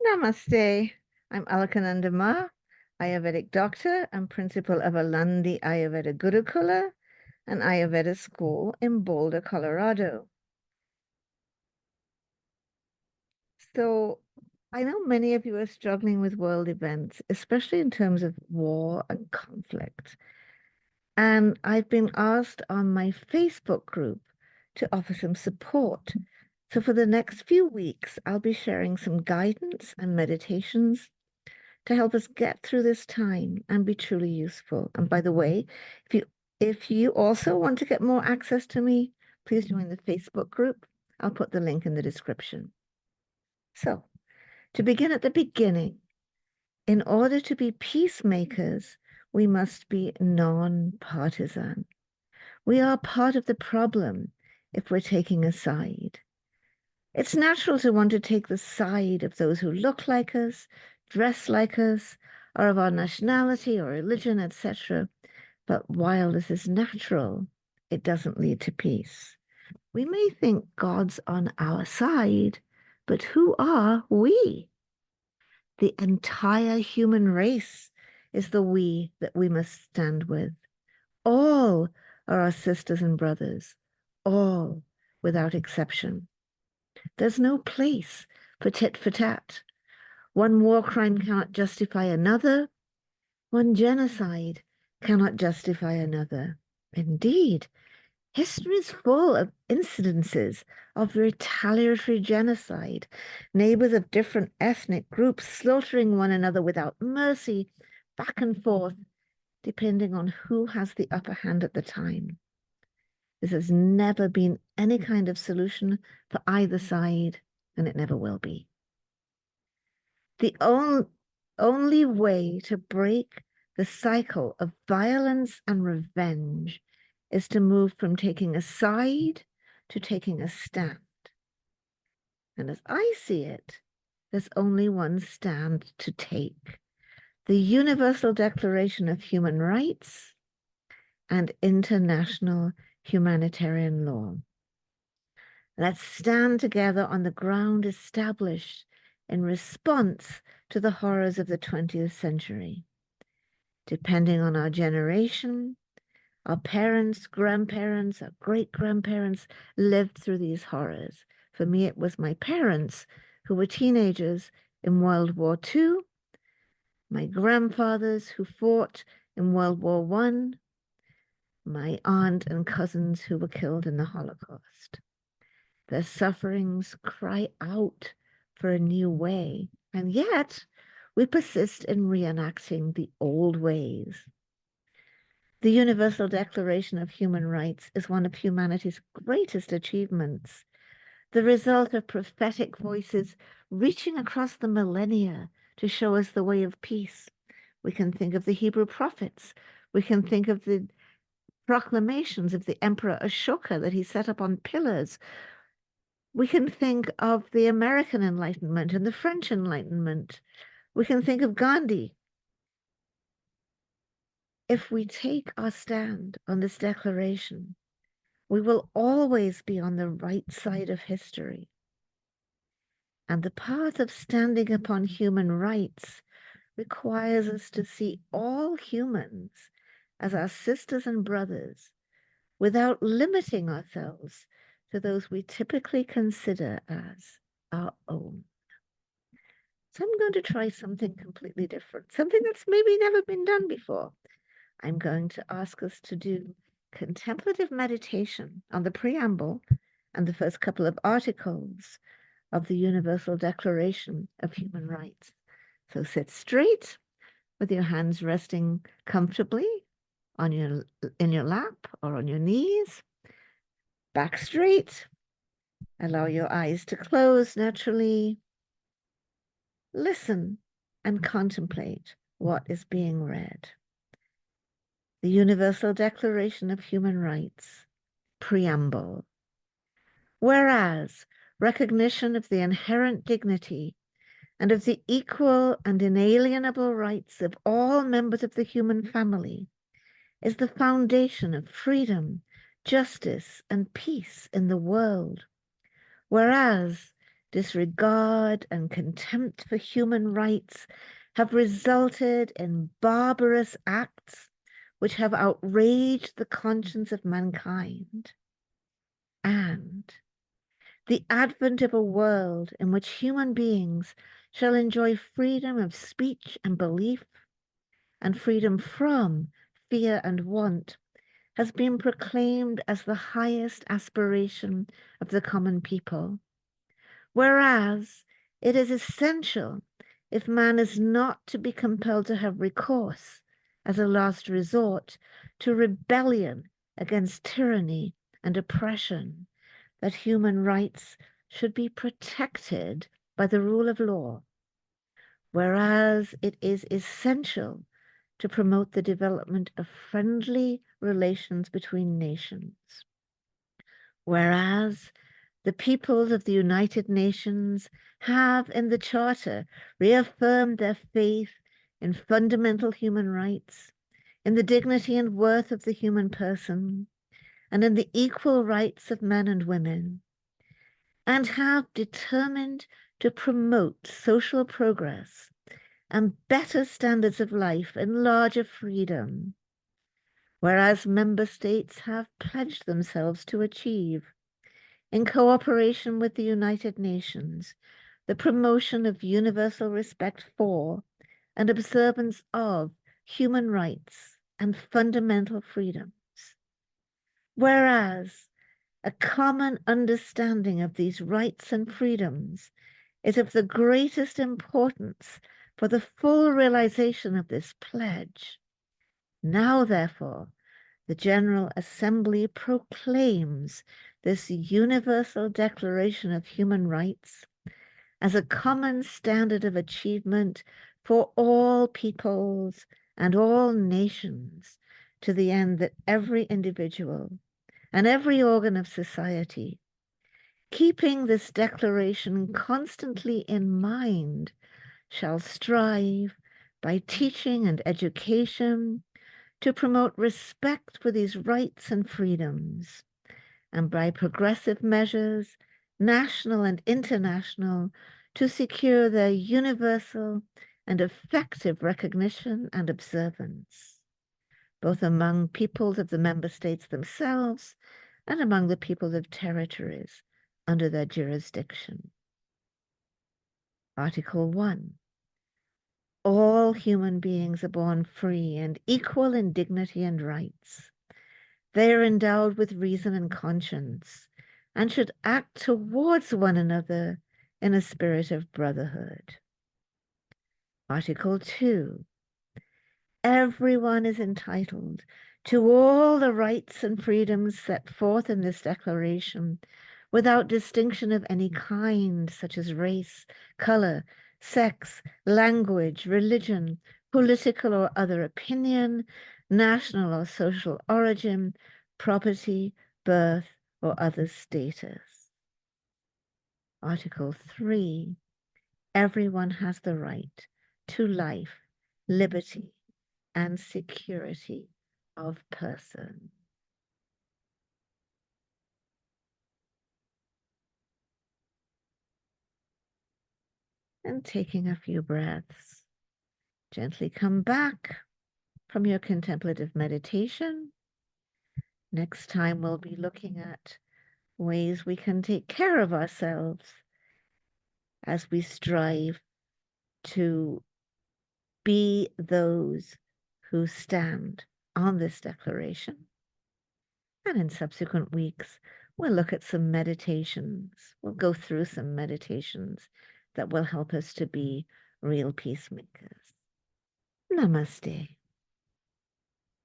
Namaste. I'm Alakananda Ma, Ayurvedic doctor and principal of Alandi Ayurveda Gurukula, an Ayurveda school in Boulder, Colorado. So I know many of you are struggling with world events, especially in terms of war and conflict. And I've been asked on my Facebook group to offer some support. So for the next few weeks, I'll be sharing some guidance and meditations to help us get through this time and be truly useful. And by the way, if you also want to get more access to me, please join the Facebook group. I'll put the link in the description. So, to begin at the beginning, in order to be peacemakers, we must be non-partisan. We are part of the problem if we're taking a side. It's natural to want to take the side of those who look like us, dress like us, are of our nationality or religion, etc. But while this is natural, it doesn't lead to peace. We may think God's on our side, but who are we? The entire human race is the we that we must stand with. All are our sisters and brothers, all without exception. There's no place for tit for tat. One war crime cannot justify another. One genocide cannot justify another. Indeed, history is full of incidences of retaliatory genocide, neighbors of different ethnic groups slaughtering one another without mercy, back and forth, depending on who has the upper hand at the time. This has never been any kind of solution for either side, and it never will be. The only way to break the cycle of violence and revenge is to move from taking a side to taking a stand. And as I see it, there's only one stand to take: the Universal Declaration of Human Rights and international humanitarian law. Let's stand together on the ground established in response to the horrors of the 20th century. Depending on our generation, our parents, grandparents, our great-grandparents lived through these horrors. For me, it was my parents who were teenagers in World War II, my grandfathers who fought in World War I, my aunt and cousins who were killed in the Holocaust. Their sufferings cry out for a new way, and yet we persist in reenacting the old ways. The Universal Declaration of Human Rights is one of humanity's greatest achievements, the result of prophetic voices reaching across the millennia to show us the way of peace. We can think of the Hebrew prophets. We can think of the proclamations of the Emperor Ashoka that he set up on pillars. We can think of the American Enlightenment and the French Enlightenment. We can think of Gandhi. If we take our stand on this declaration, we will always be on the right side of history. And the path of standing upon human rights requires us to see all humans as our sisters and brothers without limiting ourselves to those we typically consider as our own. So I'm going to try something completely different, something that's maybe never been done before. I'm going to ask us to do contemplative meditation on the preamble and the first couple of articles of the Universal Declaration of Human Rights. So sit straight with your hands resting comfortably on in your lap or on your knees. Back straight. Allow your eyes to close naturally. Listen and contemplate what is being read. The Universal Declaration of Human Rights, Preamble. Whereas recognition of the inherent dignity and of the equal and inalienable rights of all members of the human family is the foundation of freedom, justice, and peace in the world. Whereas disregard, and contempt for human rights have resulted in barbarous acts which have outraged the conscience of mankind. And the advent of a world in which human beings shall enjoy freedom of speech and belief, and freedom from fear and want, has been proclaimed as the highest aspiration of the common people. Whereas it is essential, if man is not to be compelled to have recourse as a last resort to rebellion against tyranny and oppression, that human rights should be protected by the rule of law. Whereas it is essential to promote the development of friendly relations between nations. Whereas the peoples of the United Nations have in the Charter reaffirmed their faith in fundamental human rights, in the dignity and worth of the human person, and in the equal rights of men and women, and have determined to promote social progress and better standards of life and larger freedom, whereas member states have pledged themselves to achieve, in cooperation with the United Nations, the promotion of universal respect for and observance of human rights and fundamental freedoms. Whereas a common understanding of these rights and freedoms is of the greatest importance for the full realization of this pledge. Now, therefore, the General Assembly proclaims this Universal Declaration of Human Rights as a common standard of achievement for all peoples and all nations, to the end that every individual and every organ of society, keeping this declaration constantly in mind, shall strive by teaching and education to promote respect for these rights and freedoms, and by progressive measures, national and international, to secure their universal and effective recognition and observance, both among peoples of the member states themselves and among the peoples of territories under their jurisdiction. Article 1. All human beings are born free and equal in dignity and rights. They are endowed with reason and conscience, and should act towards one another in a spirit of brotherhood. Article 2. Everyone is entitled to all the rights and freedoms set forth in this declaration, without distinction of any kind, such as race, color, sex, language, religion, political or other opinion, national or social origin, property, birth, or other status. Article 3. Everyone has the right to life, liberty, and security of person. And taking a few breaths, gently come back from your contemplative meditation. Next time we'll be looking at ways we can take care of ourselves as we strive to be those who stand on this declaration. And in subsequent weeks, we'll look at some meditations. We'll go through some meditations that will help us to be real peacemakers. Namaste.